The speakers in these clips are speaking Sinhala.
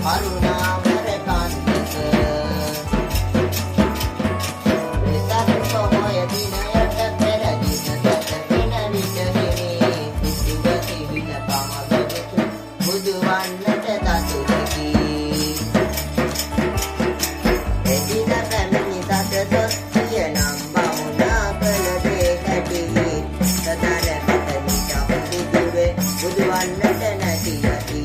කරුණාවර කන්දක වෙසක් පොහොය දිනයට පෙර දින ගත වෙන විට සිසුව සිහින පමගතු බුදු වන්නට තතුරකි එදින පැමිණි සතදොස් කියනම් බමුණා කළ දේ කැටි සතර කතනි චපුදුවේ බුදු වන්නට නැති යති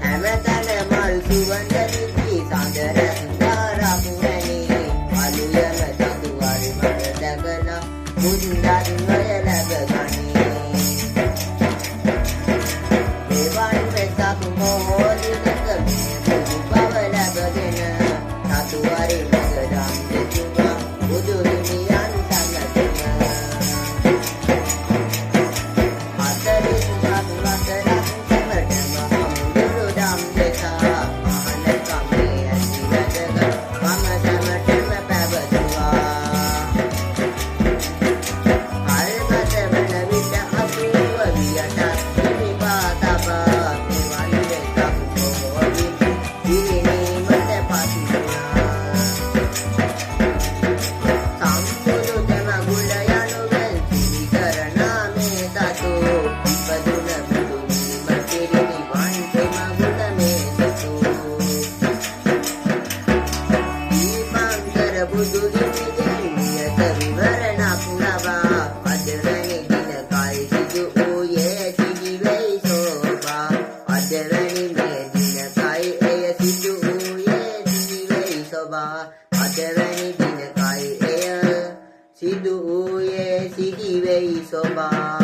හැමතැන මල් සුවඳ දිවි සඳර සුන්දරපුරණි අලුයම දතුවරි මඩ දැකලා මුන්දන්වය ලැබගනි දේවන් වෙසක් මොහොදිනක මේ බුදු බව ලැබගෙන දතුවරි මගදම් දෙතුවා බුදු හිමියන් සමගම අතරින් සතුවතරක් සැමටම හමුදුරු දම් දෙසා මහන කමේ ඇති වැදගත් මම සැමටම පැවතුවා අල්පත වන විට අසුව වියට පිරිපා තබා මෙවන් වෙසක් පොහොයින් පිරිනීමට පත්වුණා සම්බුදු තෙමගුල යනුවෙන් සිහි කරනා මේ සතු ඉපදුන බුදුනීම පිරිනිවන් තෙමගුල මේ සතු දීපංකර බුදු හිමිගෙන් නියත විවරණක් ලබා අදවැනි දිනකයි සිදු වූයේ සිහිවෙයි සෝභා අදවැනි මේ දිනකයි එය සිදු වූයේ සිහිවෙයි සෝභා අදවැනි දිනකයි එය සිදු වූයේ සිහිවෙයි සෝභා